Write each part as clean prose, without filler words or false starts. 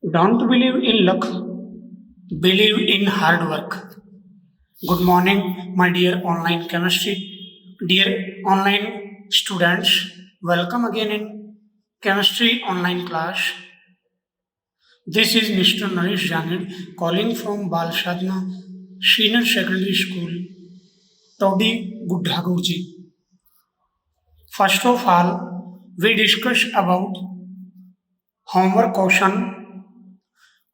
Don't believe in luck, believe in hard work. Good morning, my dear online chemistry, dear online students. Welcome again in chemistry online class. This is Mr. Naresh Janid calling from Bal Sadhana Senior Secondary School, Todi Gudhagurji. First of all, we discuss about homework question.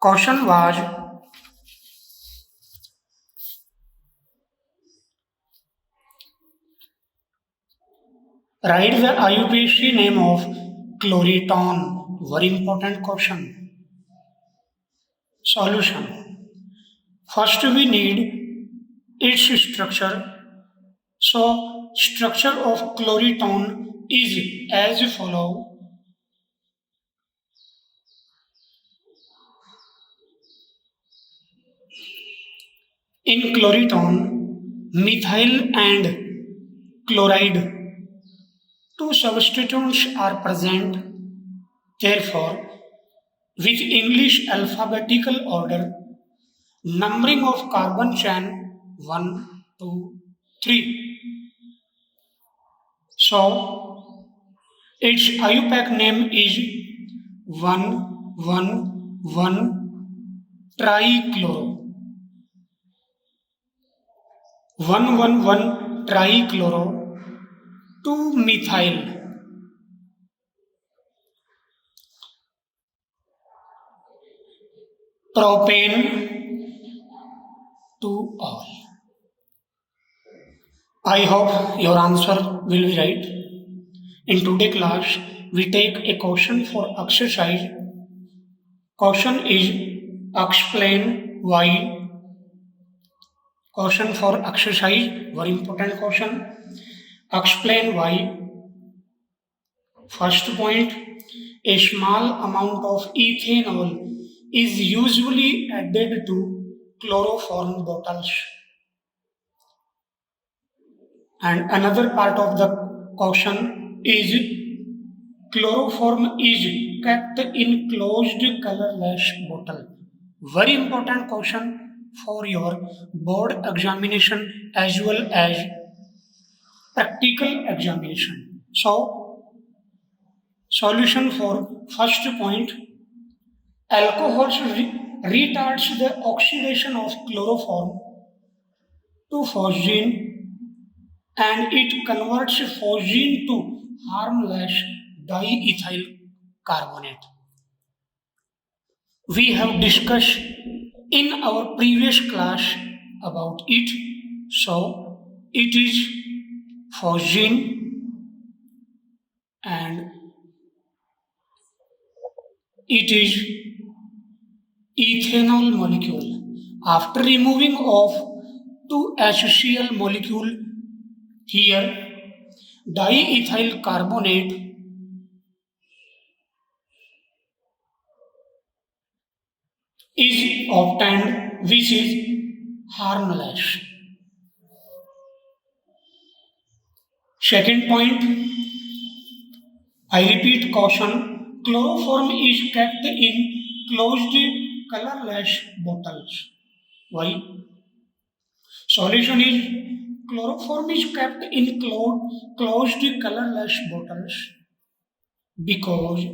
Question was write the IUPAC name of chloriton. Very important question. Solution. First we need its structure. So structure of chloriton is as follow. In chloriton, methyl and chloride, two substituents are present. Therefore, with English alphabetical order, numbering of carbon chain 1, 2, 3. So its IUPAC name is 111 trichloro. 111 trichloro 2 methyl. Propane to all. I hope your answer will be right. In today's class, we take a question for exercise. Question is explain why. Question for exercise, very important question. Explain why. First point, a small amount of ethanol is usually added to chloroform bottles. And another part of the question is chloroform is kept in closed colorless bottle. Very important question for your board examination as well as practical examination. So, solution for first point, alcohols retards the oxidation of chloroform to phosgene and it converts phosgene to harmless diethyl carbonate. We have discussed in our previous class about it. So it is phosgene and it is ethanol molecule. After removing of two HCl molecule here, diethyl carbonate is obtained which is harmless. Second point, I repeat caution, chloroform is kept in closed colorless bottles. Why? Solution is chloroform is kept in closed colorless bottles because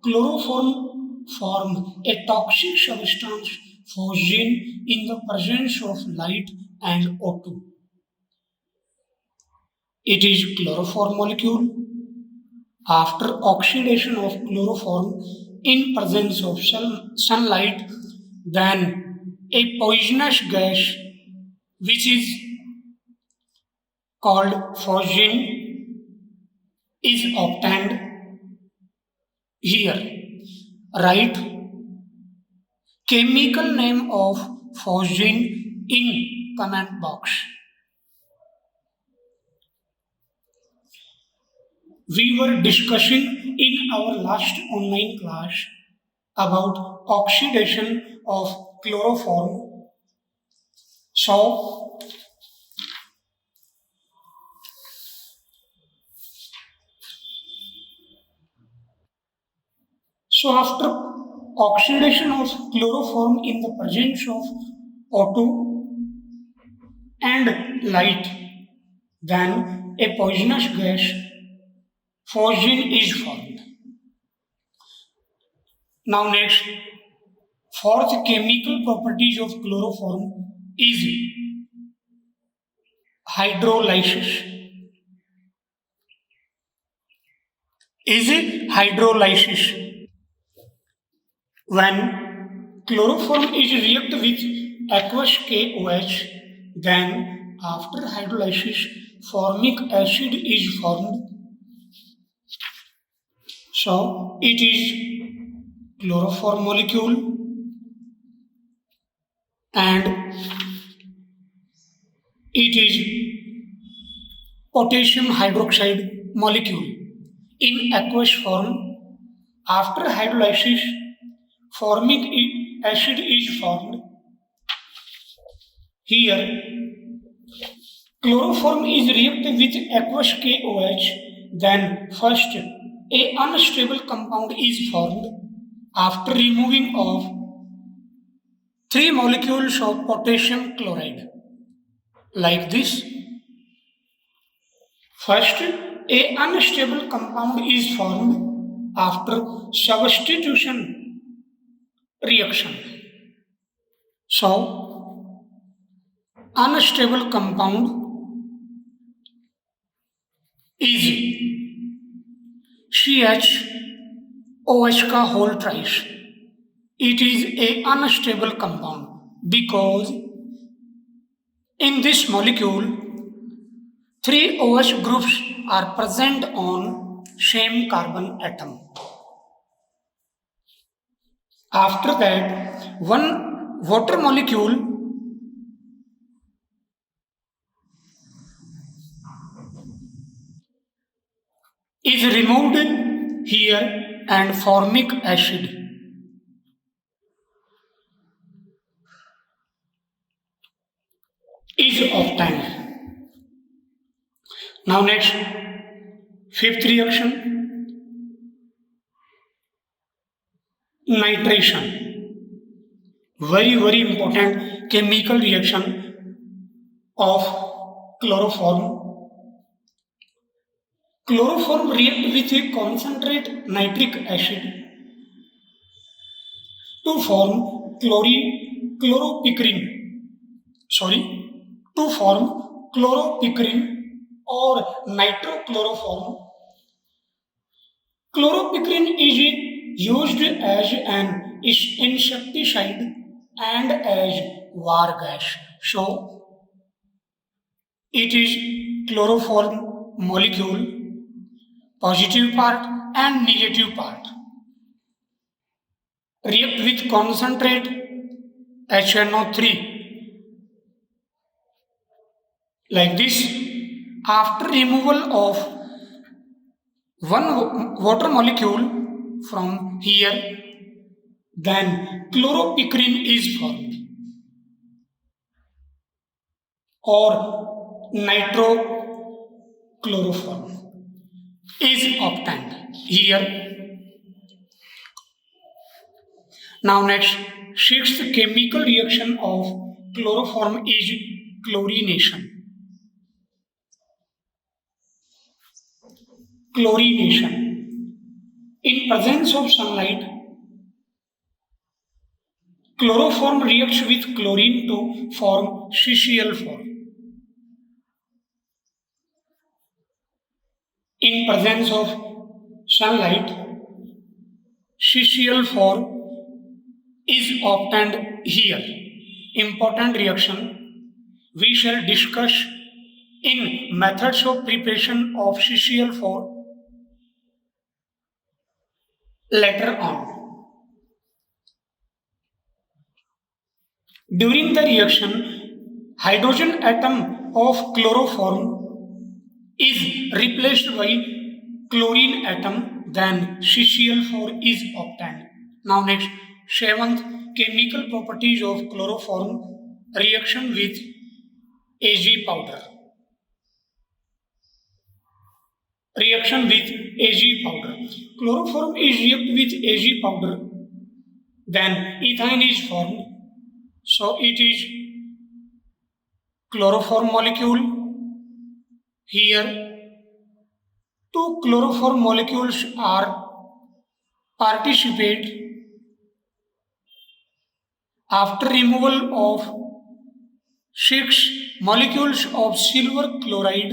chloroform form a toxic substance phosgene in the presence of light and O2. It is chloroform molecule. After oxidation of chloroform in presence of sunlight, then a poisonous gas which is called phosgene is obtained here. Write chemical name of phosgene in comment box. We were discussing in our last online class about oxidation of chloroform. So, after oxidation of chloroform in the presence of O2 and light, then a poisonous gas phosgene is formed. Now next, fourth chemical properties of chloroform is hydrolysis. When chloroform is react with aqueous KOH, then after hydrolysis formic acid is formed. So it is chloroform molecule and it is potassium hydroxide molecule in aqueous form. After hydrolysis formic acid is formed. Here chloroform is reacted with aqueous KOH, then first a unstable compound is formed after removing of 3 molecules of potassium chloride. Like this, first a unstable compound is formed after substitution reaction. So unstable compound is CHOH का whole thrice. It is a unstable compound because in this molecule 3 OH groups are present on same carbon atom. After that, one water molecule is removed here and formic acid is obtained. Now next, fifth reaction, nitration. Very important chemical reaction of chloroform. Chloroform react with a concentrate nitric acid to form chloropicrine or nitrochloroform. Chloropicrine is used as an insecticide and as war gas. So it is chloroform molecule, positive part and negative part. React with concentrate HNO3 like this. After removal of one water molecule from here, then chloropicrine is formed or nitrochloroform is obtained here. Now next, sixth chemical reaction of chloroform is chlorination. In presence of sunlight, chloroform reacts with chlorine to form CCl4. In presence of sunlight, CCl4 is obtained here. Important reaction we shall discuss in methods of preparation of CCl4 later on. During the reaction, hydrogen atom of chloroform is replaced by chlorine atom, then CCl4 is obtained. Now next, seventh chemical properties of chloroform reaction with Ag powder. Reaction with Ag powder. Chloroform is react with Ag powder then ethane is formed. So it is chloroform molecule. Here, two chloroform molecules are participate after removal of six molecules of silver chloride.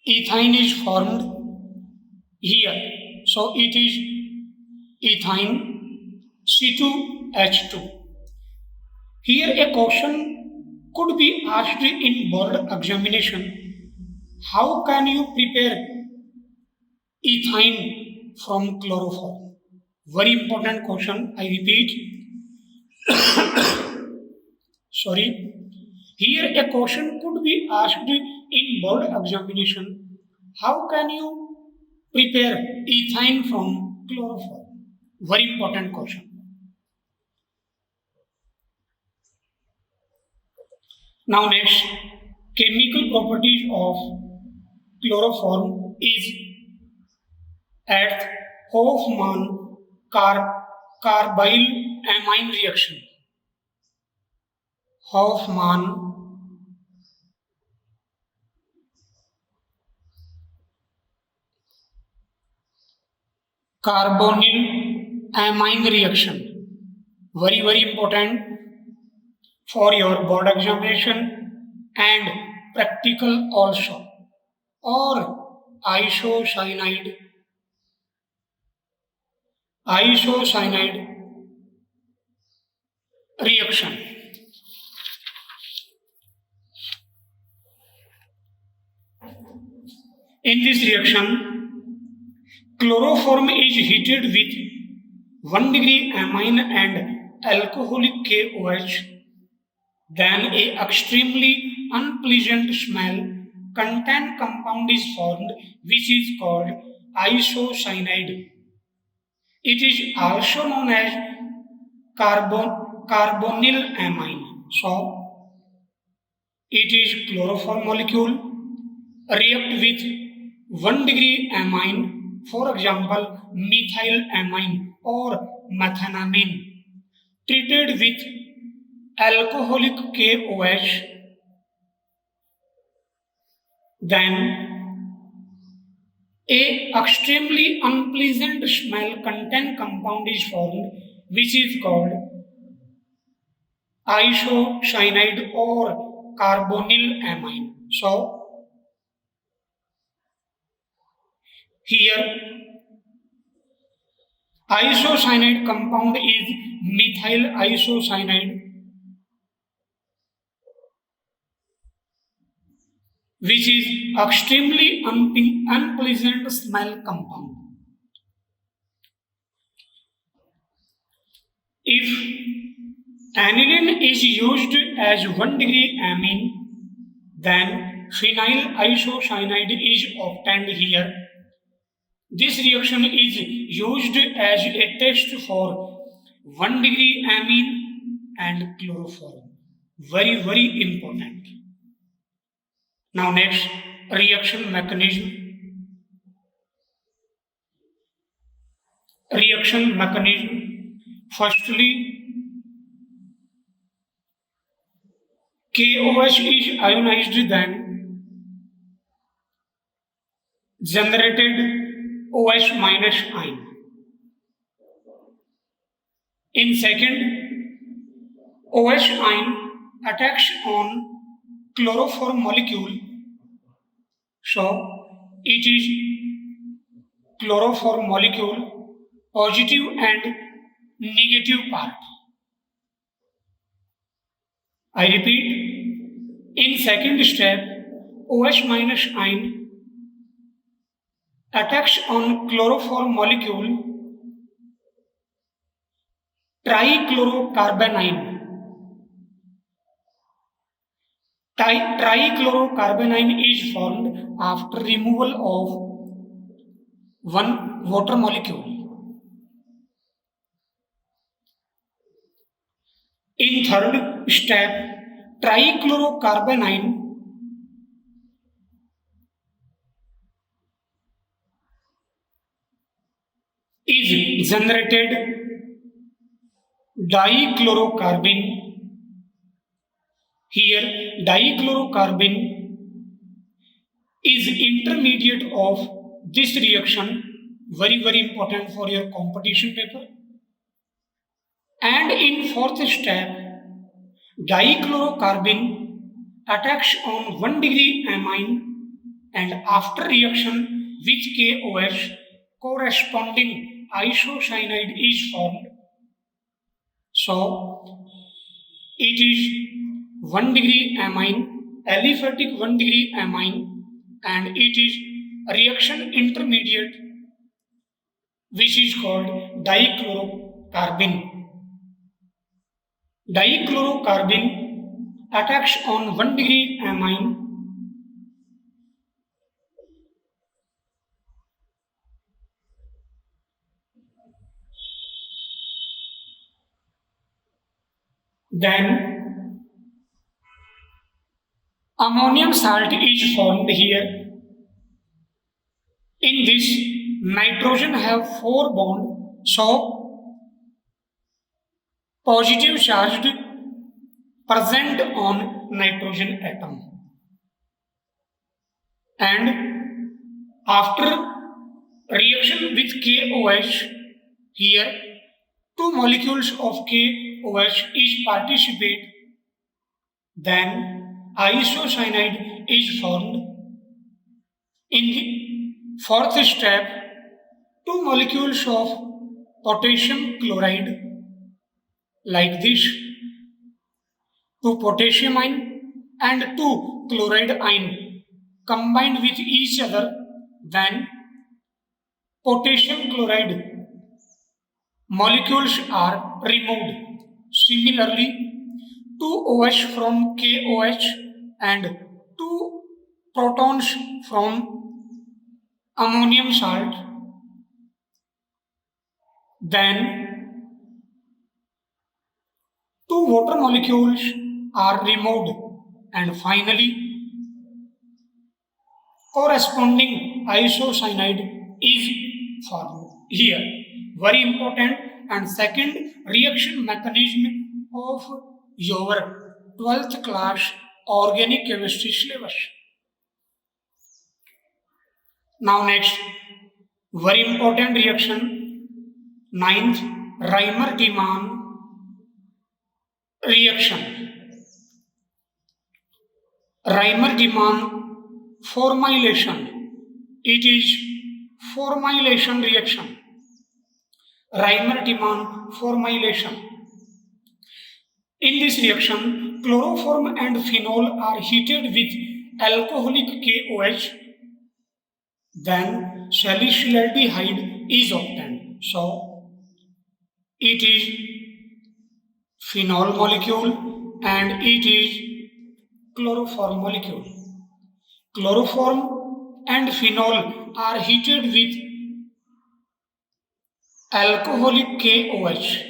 Ethane is formed here. So it is ethane C2H2. Here a question could be asked in board examination. How can you prepare ethane from chloroform? Very important question. I repeat. Sorry. Here a question could be asked in board examination. How can you prepare ethane from chloroform? Very important question. Now next, chemical properties of chloroform is at Hofmann carbonyl amine reaction. Hofmann carbonyl amine reaction. Very important for your board examination and practical also. Or isocyanide reaction. In this reaction, chloroform is heated with 1 degree amine and alcoholic KOH. Then a extremely unpleasant smell content compound is formed which is called isocyanide. It is also known as carbonyl amine. So, it is chloroform molecule react with 1 degree amine, for example, methylamine or methanamine, treated with alcoholic KOH. Then a extremely unpleasant smell content compound is formed which is called isocyanide or carbonyl amine. So here isocyanide compound is methyl isocyanide which is extremely unpleasant smell compound. If aniline is used as 1 degree amine, then phenyl isocyanide is obtained here. This reaction is used as a test for 1 degree amine and chloroform. Very important. Now next, reaction mechanism. Reaction mechanism. Firstly, KOH is ionized, then generated OH minus ion. In second, OH ion attacks on chloroform molecule, so it is chloroform molecule positive and negative part. I repeat, in second step, OH minus ion attacks on chloroform molecule trichlorocarbamine. Trichlorocarbamine is formed after removal of one water molecule. In third step, trichlorocarbamine is generated dichlorocarbon. Here, dichlorocarbon is intermediate of this reaction, very important for your competition paper. And in fourth step, dichlorocarbon attacks on 1 degree amine, and after reaction with KOH, corresponding isocyanide is formed. So it is 1 degree amine, aliphatic 1 degree amine, and it is a reaction intermediate which is called dichlorocarbon. Dichlorocarbon attacks on 1 degree amine, then ammonium salt is formed here. In this, nitrogen have 4 bonds, so positive charged present on nitrogen atom. And after reaction with KOH, here 2 molecules of KOH is participate, then isocyanide is formed. In the fourth step, 2 molecules of potassium chloride like this, 2 potassium ion and 2 chloride ion combined with each other, then potassium chloride molecules are removed. Similarly, 2 OH from KOH and 2 protons from ammonium salt, then 2 water molecules are removed, and finally corresponding isocyanide is formed here. Very important. And second reaction mechanism of your 12th class organic chemistry syllabus. Now next, very important reaction, 9th, Reimer-Tiemann reaction. Reimer-Tiemann formylation. It is formylation reaction. Reimer-Tiemann formylation. In this reaction, chloroform and phenol are heated with alcoholic KOH, then salicylaldehyde is obtained. So it is phenol molecule and it is chloroform molecule. Chloroform and phenol are heated with alcoholic KOH.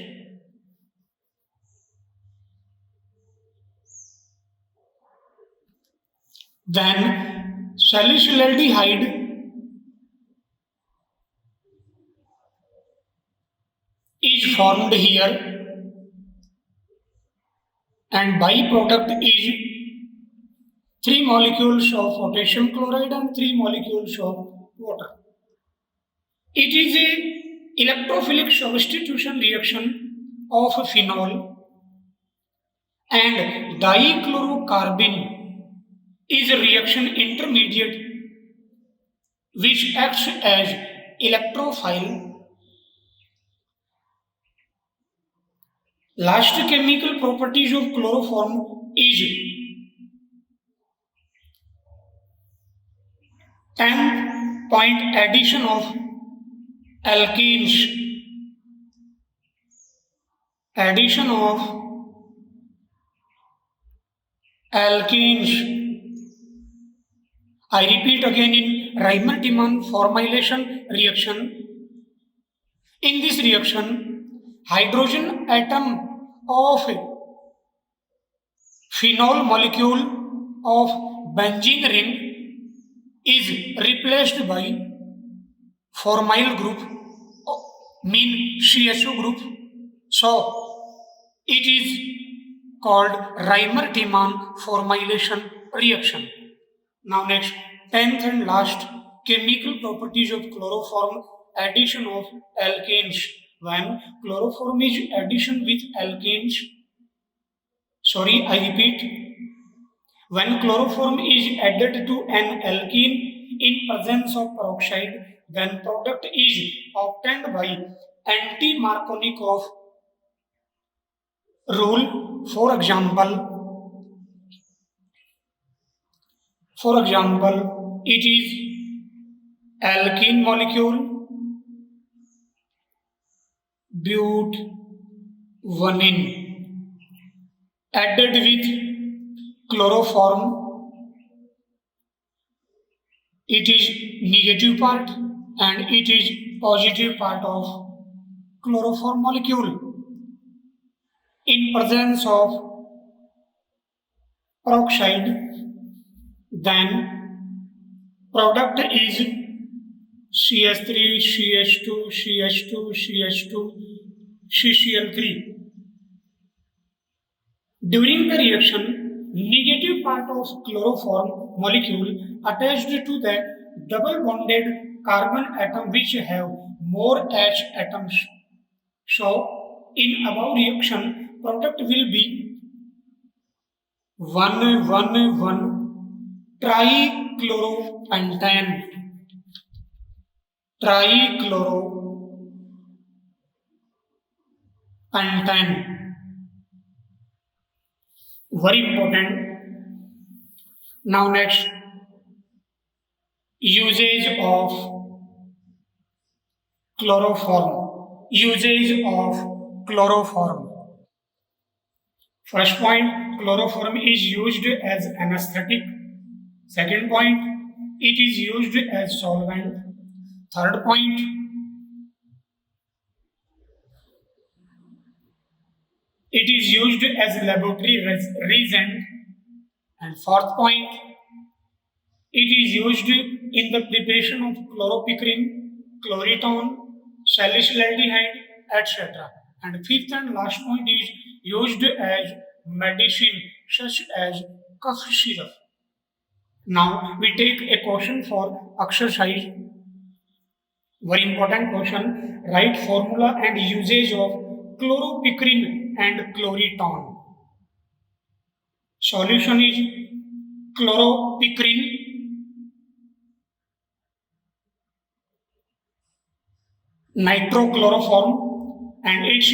Then salicylaldehyde is formed here, and byproduct is 3 molecules of potassium chloride and 3 molecules of water. It is a electrophilic substitution reaction of phenol, and dichlorocarbon is a reaction intermediate which acts as electrophile. Last chemical properties of chloroform is 10-point addition of alkenes, I repeat again, in Reimer-Tiemann formylation reaction. In this reaction, hydrogen atom of phenol molecule of benzene ring is replaced by formyl group, mean CSO group. So It is called Reimer-Tiemann formylation reaction. Now next, 10th and last, chemical properties of chloroform, addition of alkanes. When chloroform is addition with alkanes, I repeat, when chloroform is added to an alkene in presence of peroxide, then product is obtained by anti-Markovnikov rule. For example, it is alkene molecule butanene added with chloroform. It is negative part and it is positive part of chloroform molecule. In presence of peroxide, then product is CH3, CH2, CH2, CH2, CCl3. During the reaction, negative part of chloroform molecule attached to the double bonded carbon atom which have more H atoms. So, in above reaction, product will be 1,1,1 trichloropentane. Very important. Now next, usage of chloroform. First point, chloroform is used as anesthetic. Second point, it is used as solvent. Third point, it is used as laboratory reagent. And fourth point, it is used in the preparation of chloropicrin, chloritone, salicylaldehyde, etc. And fifth and last point is used as medicine such as cough syrup. Now we take a question for exercise. Very important question. Write formula and usage of chloropicrin and chloritone. Solution is chloropicrin, nitrochloroform, and its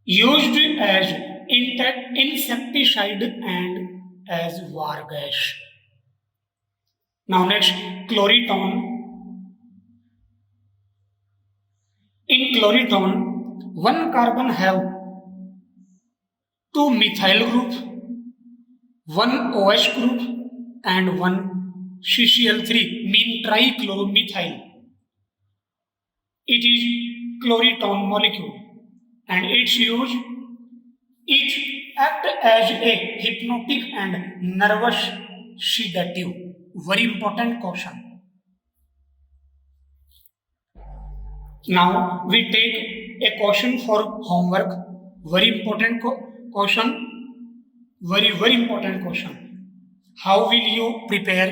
used as insecticide and as war gas. Now next, chloritone. In chloritone, one carbon have two methyl group, one OH group, and one CCl3, mean trichloromethyl. It is chloritone molecule, and its use, it act as a hypnotic and nervous sedative. Very important question. Now we take a question for homework. Very important question. Very important question. How will you prepare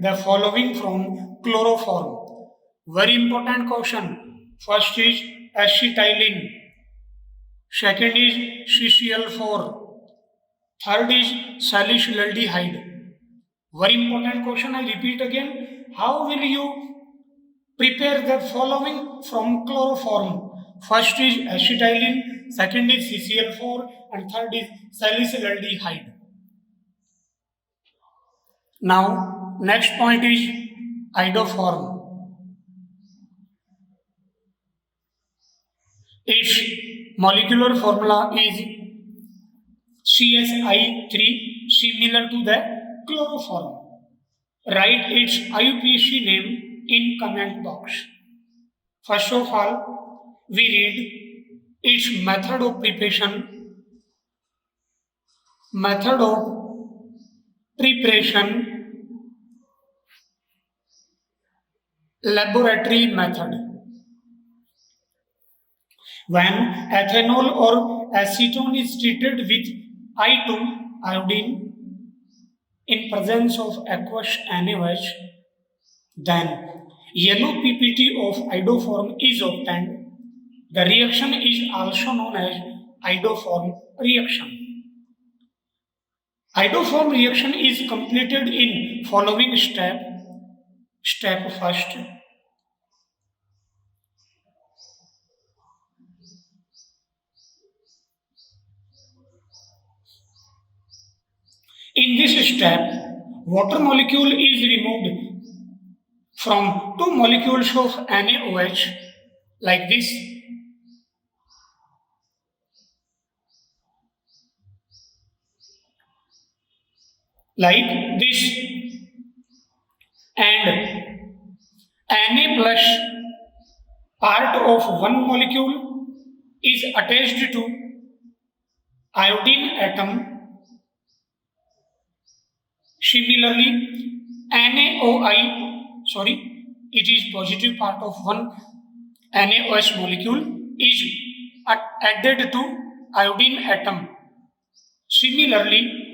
the following from chloroform? Very important question. First is acetylene. Second is CCl4. Third is salicylaldehyde. Very important question. I repeat again. How will you prepare the following from chloroform? First is acetylene, second is CCl4, and third is salicylaldehyde. Now, next point is iodoform. Its molecular formula is CSI3, similar to the chloroform. Write its IUPAC name in comment box. First of all, we read its method of preparation, laboratory method. When ethanol or acetone is treated with I2 iodine in presence of aqueous NaOH, then yellow PPT of iodoform is obtained. The reaction is also known as iodoform reaction. Iodoform reaction is completed in following step. Step first. In this step, water molecule is removed from two molecules of NaOH like this. Like this, and Na plus part of one molecule is attached to iodine atom. Similarly, NaOI, it is positive part of one NaOH molecule is added to iodine atom. Similarly,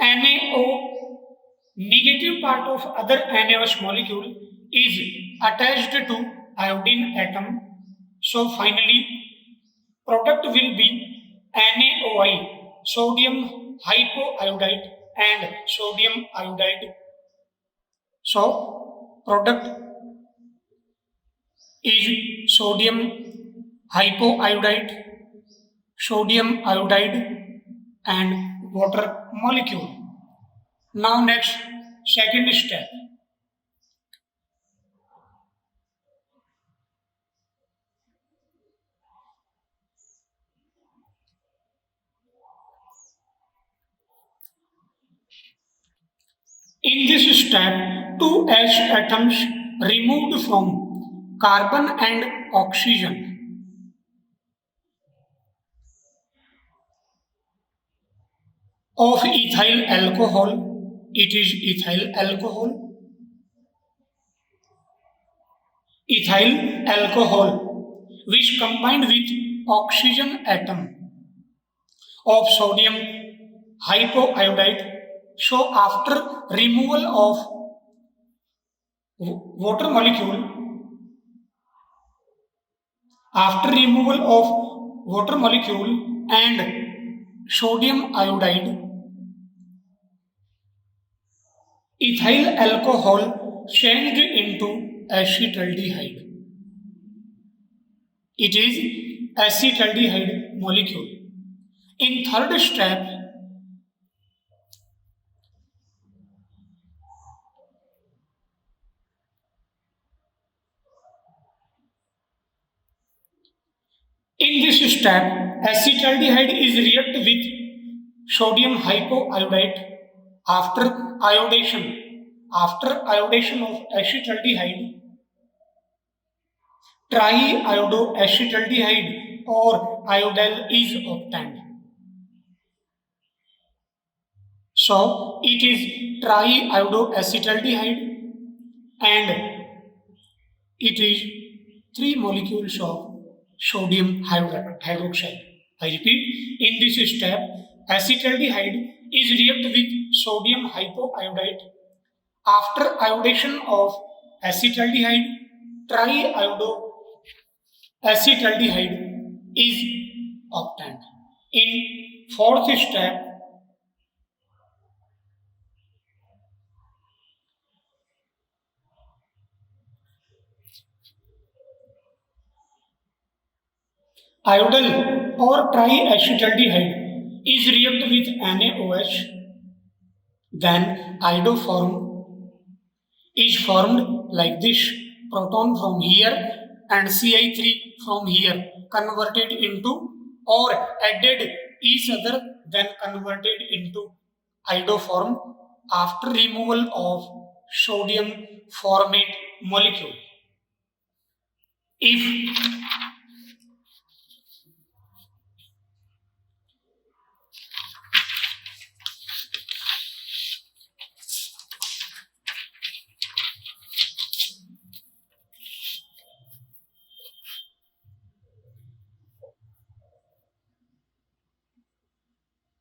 NaO negative part of other NaOH molecule is attached to iodine atom. So finally, product will be NaOI, sodium hypoiodide and sodium iodide. So product is sodium hypoiodide, sodium iodide and water molecule. Now next, second step. In this step, two H atoms removed from carbon and oxygen of ethyl alcohol. It is ethyl alcohol. Ethyl alcohol which combined with oxygen atom of sodium hypoiodide. So after removal of water molecule, and sodium iodide, ethyl alcohol changed into acetaldehyde. It is acetaldehyde molecule. In third step, acetaldehyde is reacted with sodium hypoiodide. After iodation of acetaldehyde, triiodoacetaldehyde or iodine is obtained. So it is triiodoacetaldehyde and it is 3 molecules of sodium hydroxide. I repeat, in this step, acetaldehyde is reacted with sodium hypoiodide. After iodation of acetaldehyde, triiodoacetaldehyde is obtained. In fourth step, iodine or triacetaldehyde is reacted with NaOH. Then iodoform is formed like this: proton from here and Ci3 from here converted into or added each other, then converted into iodoform after removal of sodium formate molecule. If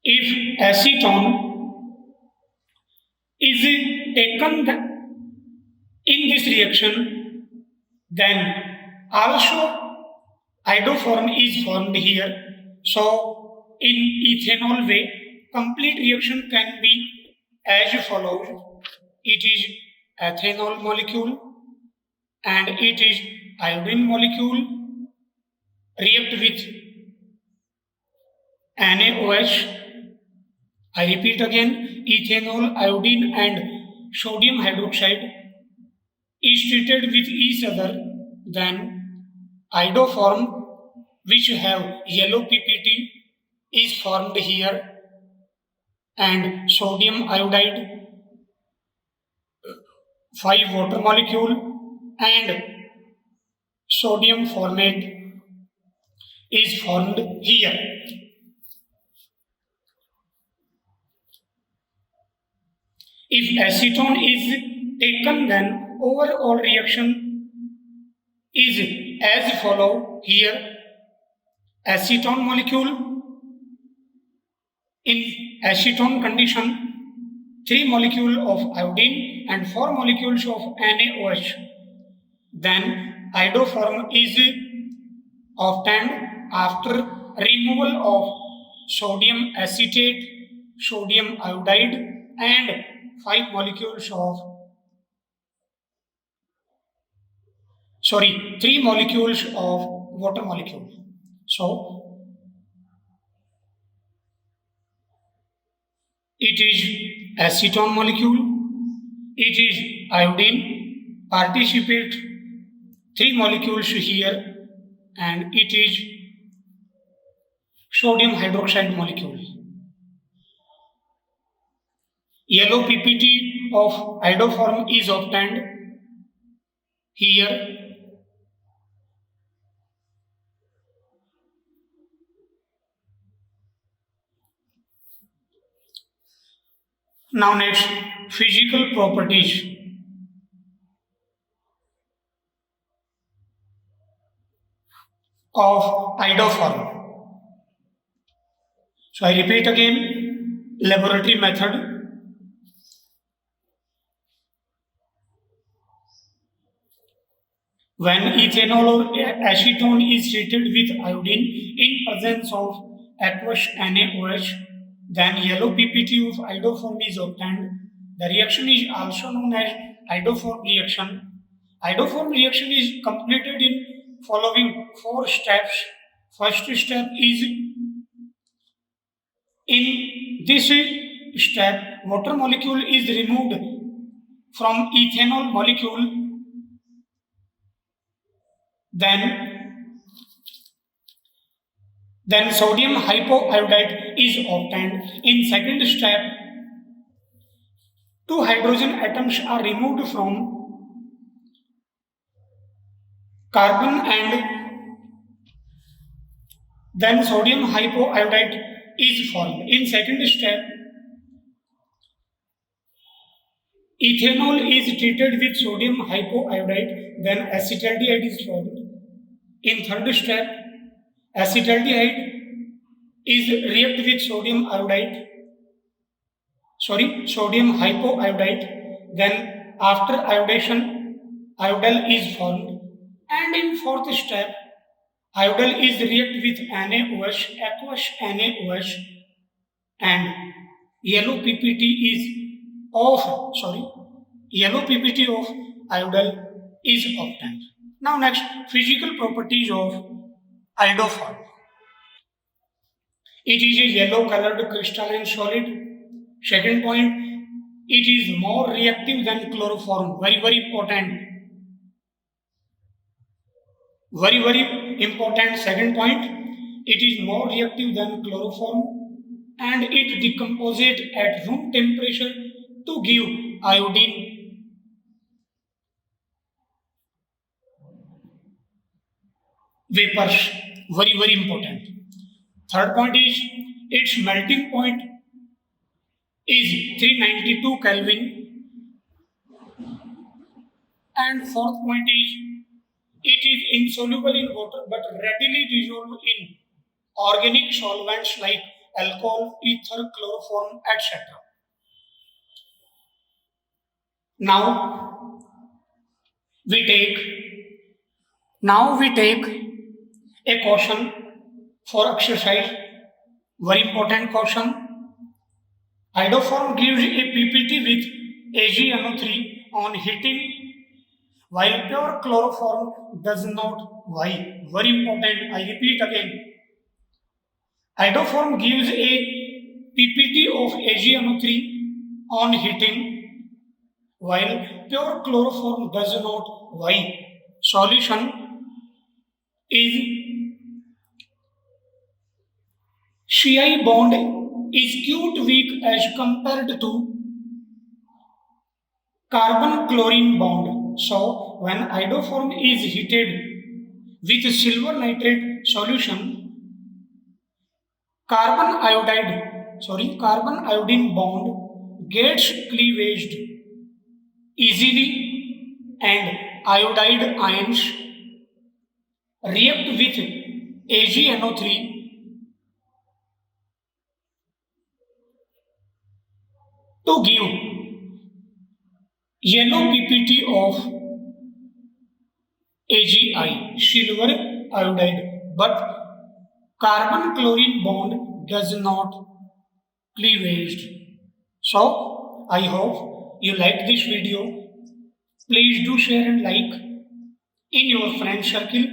If acetone is taken in this reaction, then also iodoform is formed here. So, in ethanol way, complete reaction can be as follows. It is ethanol molecule and it is iodine molecule react with NaOH. I repeat again, ethanol, iodine and sodium hydroxide is treated with each other, then iodoform which have yellow PPT is formed here and sodium iodide 5 water molecule and sodium formate is formed here. If acetone is taken, then overall reaction is as follow here. Acetone molecule in acetone condition 3 molecule of iodine and 4 molecules of NaOH. Then iodoform is obtained after removal of sodium acetate, sodium iodide and 5 molecules of 3 molecules of water molecule. So it is acetone molecule, it is iodine, participate 3 molecules here and it is sodium hydroxide molecule. Yellow PPT of iodoform is obtained here. Now next, physical properties of iodoform. So I repeat again, laboratory method. When ethanol or acetone is treated with iodine in presence of aqueous NaOH, then yellow PPT of iodoform is obtained. The reaction is also known as iodoform reaction. Iodoform reaction is completed in following 4 steps. First step is in this step, water molecule is removed from ethanol molecule. Then sodium hypoiodide is obtained. In second step, 2 hydrogen atoms are removed from carbon and then sodium hypoiodide is formed. In second step, ethanol is treated with sodium hypoiodide, then acetaldehyde is formed. In third step, acetaldehyde is react with sodium hypoiodide, then after iodation, iodal is formed. And in fourth step, iodal is react with NaOH, aqueous NaOH, and yellow PPT of iodal is obtained. Now next, physical properties of iodoform. It is a yellow colored crystalline solid. Second point, it is more reactive than chloroform. Very important. Very important. Second point, it is more reactive than chloroform and it decomposes at room temperature to give iodine. Vapors. Very important. Third point is its melting point is 392 Kelvin. And fourth point is it is insoluble in water but readily dissolved in organic solvents like alcohol, ether, chloroform, etc. Now we take a question for exercise. Very important question. Iodoform gives a PPT with AgNO3 on heating, while pure chloroform does not. Why? Very important. I repeat again. Iodoform gives a PPT of AgNO3 on heating, while pure chloroform does not. Why? Solution is Shi bond is quite weak as compared to carbon chlorine bond. So when iodoform is heated with silver nitrate solution, carbon iodine bond gets cleavaged easily, and iodide ions react with AgNO3 to give yellow PPT of AgI, silver iodide, but carbon chlorine bond does not cleavage. So I hope you like this video. Please do share and like in your friend circle.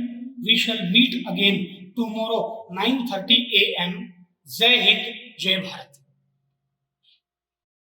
We shall meet again tomorrow 9:30 a.m. Jai Hind, Jai Bharat.